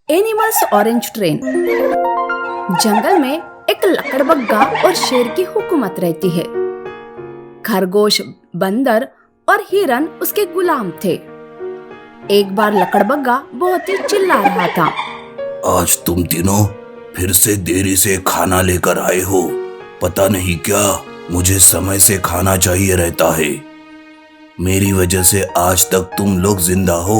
Animals orange train. जंगल में एक लकड़बग्गा और शेर की हुकूमत रहती है। खरगोश, बंदर और हिरन उसके गुलाम थे। एक बार लकड़बग्गा बहुत ही चिल्ला रहा था। आज तुम तीनों फिर से देरी से खाना लेकर आए हो। पता नहीं क्या, मुझे समय से खाना चाहिए रहता है। मेरी वजह से आज तक तुम लोग जिंदा हो,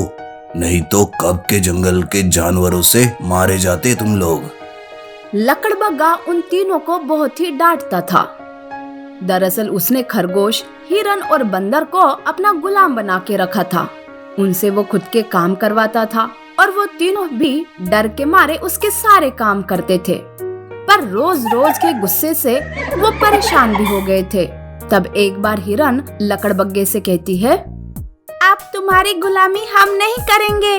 नहीं तो कब के जंगल के जानवरों से मारे जाते तुम लोग। लकड़बग्गा उन तीनों को बहुत ही डांटता था। दरअसल उसने खरगोश, हिरन और बंदर को अपना गुलाम बना के रखा था। उनसे वो खुद के काम करवाता था और वो तीनों भी डर के मारे उसके सारे काम करते थे। पर रोज रोज के गुस्से से वो परेशान भी हो गए थे। तब एक बार हिरन लकड़बग्गे से कहती है, अब तुम्हारी गुलामी हम नहीं करेंगे।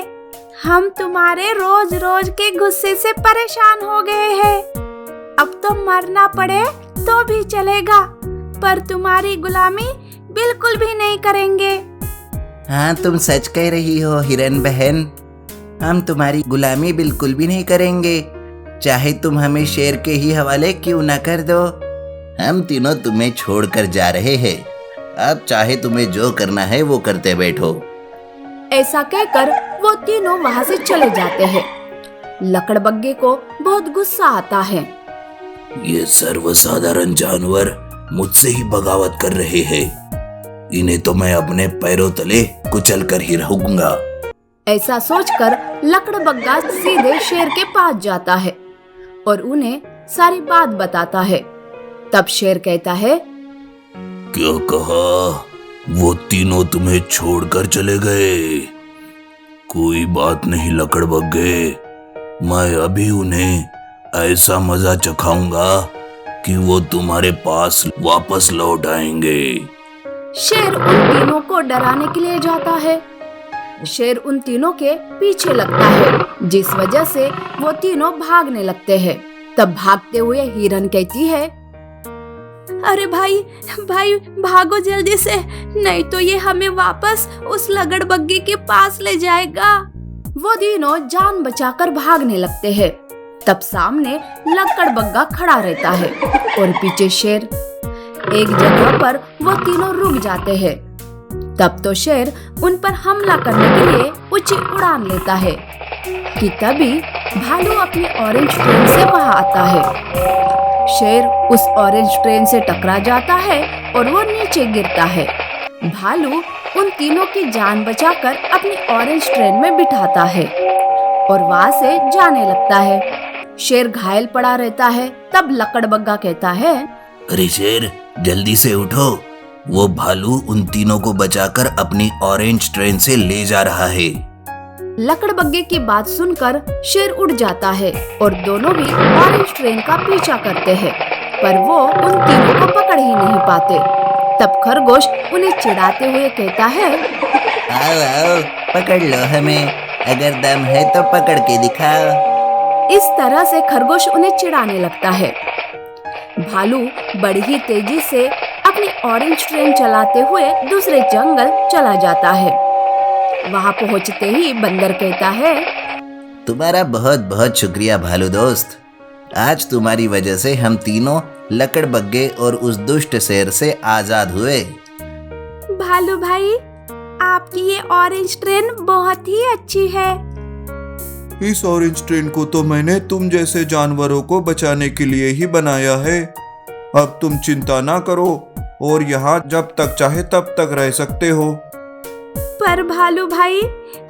हम तुम्हारे रोज रोज के गुस्से से परेशान हो गए हैं। अब तो मरना पड़े तो भी चलेगा, पर तुम्हारी गुलामी बिल्कुल भी नहीं करेंगे। हाँ, तुम सच कह रही हो हिरन बहन। हम तुम्हारी गुलामी बिल्कुल भी नहीं करेंगे, चाहे तुम हमें शेर के ही हवाले क्यों न कर दो। हम तीनों तुम्हें छोड़कर जा रहे हैं। अब चाहे तुम्हें जो करना है वो करते बैठो। ऐसा कहकर वो तीनों वहाँ से चले जाते हैं। लकड़बग्गे को बहुत गुस्सा आता है। ये सर्वसाधारण जानवर मुझसे ही बगावत कर रहे हैं। इन्हें तो मैं अपने पैरों तले कुचल कर ही रहूंगा। ऐसा सोचकर लकड़बग्गा सीधे शेर के पास जाता है और उन्हें सारी बात बताता है। तब शेर कहता है, क्या कहा? वो तीनों तुम्हें छोड़कर चले गए? कोई बात नहीं लकड़बग्गे, मैं अभी उन्हें ऐसा मजा चखाऊंगा कि वो तुम्हारे पास वापस लौट आएंगे। शेर उन तीनों को डराने के लिए जाता है। शेर उन तीनों के पीछे लगता है, जिस वजह से वो तीनों भागने लगते हैं। तब भागते हुए हिरन कहती है, अरे भाई भाई भागो जल्दी से, नहीं तो ये हमें वापस उस लकड़बग्गे के पास ले जाएगा। वो तीनों जान बचाकर भागने लगते हैं। तब सामने लकड़बग्गा खड़ा रहता है और पीछे शेर। एक जगह पर वो तीनों रुक जाते हैं। तब तो शेर उन पर हमला करने के लिए ऊंची उड़ान लेता है कि तभी भालू अपनी ऑरेंज ट्रेन से वहां आता है। शेर उस ऑरेंज ट्रेन से टकरा जाता है और वो नीचे गिरता है। भालू उन तीनों की जान बचाकर अपनी ऑरेंज ट्रेन में बिठाता है और वहां से जाने लगता है। शेर घायल पड़ा रहता है। तब लकड़बग्गा कहता है, अरे शेर, जल्दी से उठो। वो भालू उन तीनों को बचाकर अपनी ऑरेंज ट्रेन से ले जा रहा है। लकड़बग्गे की बात सुनकर शेर उड़ जाता है और दोनों भी ऑरेंज ट्रेन का पीछा करते हैं, पर वो उन तीनों को पकड़ ही नहीं पाते। तब खरगोश उन्हें चिढ़ाते हुए कहता है, आओ आओ, पकड़ लो हमें, अगर दम है तो पकड़ के दिखाओ। इस तरह से खरगोश उन्हें चिढ़ाने लगता है। भालू बड़ी ही तेजी से अपनी ऑरेंज ट्रेन चलाते हुए दूसरे जंगल चला जाता है। वहां पहुंचते ही बंदर कहता है, तुम्हारा बहुत बहुत शुक्रिया भालू दोस्त। आज तुम्हारी वजह से हम तीनों लकड़बग्गे और उस दुष्ट शेर से आजाद हुए। भालू भाई, आपकी ये ऑरेंज ट्रेन बहुत ही अच्छी है। इस ऑरेंज ट्रेन को तो मैंने तुम जैसे जानवरों को बचाने के लिए ही बनाया है। अब तुम चिंता ना करो और यहाँ जब तक चाहे तब तक रह सकते हो। पर भालू भाई,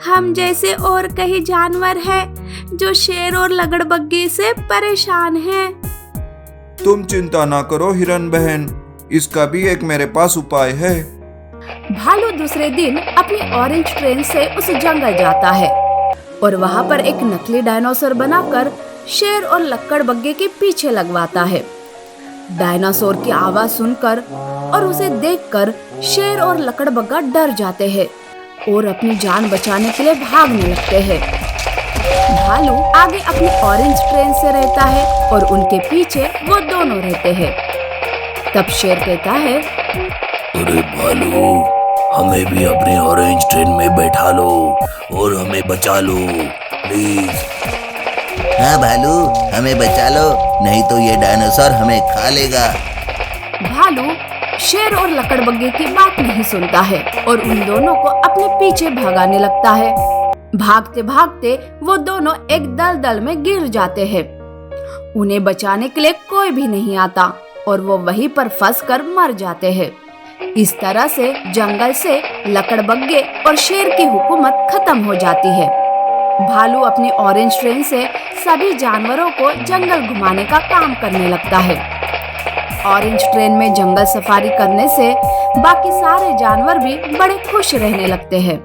हम जैसे और कई जानवर हैं जो शेर और लकड़बग्गे से परेशान हैं। तुम चिंता ना करो हिरन बहन, इसका भी एक मेरे पास उपाय है। भालू दूसरे दिन अपनी ऑरेंज ट्रेन से उस जंगल जाता है और वहाँ पर एक नकली डायनासोर बनाकर शेर और लकड़बग्गे के पीछे लगवाता है। डायनासोर की आवाज सुनकर और उसे देखकर शेर और लकड़बग्गा डर जाते हैं और अपनी जान बचाने के लिए भागने लगते हैं। भालू आगे अपनी ऑरेंज ट्रेन से रहता है और उनके पीछे वो दोनों रहते हैं। तब शेर कहता है, अरे भालू, हमें भी अपनी ऑरेंज ट्रेन में बैठा लो और हमें बचा लो प्लीज। हाँ भालू, हमें बचा लो, नहीं तो ये डायनासोर हमें खा लेगा। भालू शेर और लकड़बग्गे की बात नहीं सुनता है और उन दोनों को अपने पीछे भगाने लगता है। भागते भागते वो दोनों एक दलदल में गिर जाते हैं। उन्हें बचाने के लिए कोई भी नहीं आता और वो वहीं पर फंसकर मर जाते हैं। इस तरह से जंगल से लकड़बग्गे और शेर की हुकूमत खत्म हो जाती है। भालू अपनी ऑरेंज ट्रेन से सभी जानवरों को जंगल घुमाने का काम करने लगता है। ऑरेंज ट्रेन में जंगल सफारी करने से बाकी सारे जानवर भी बड़े खुश रहने लगते हैं।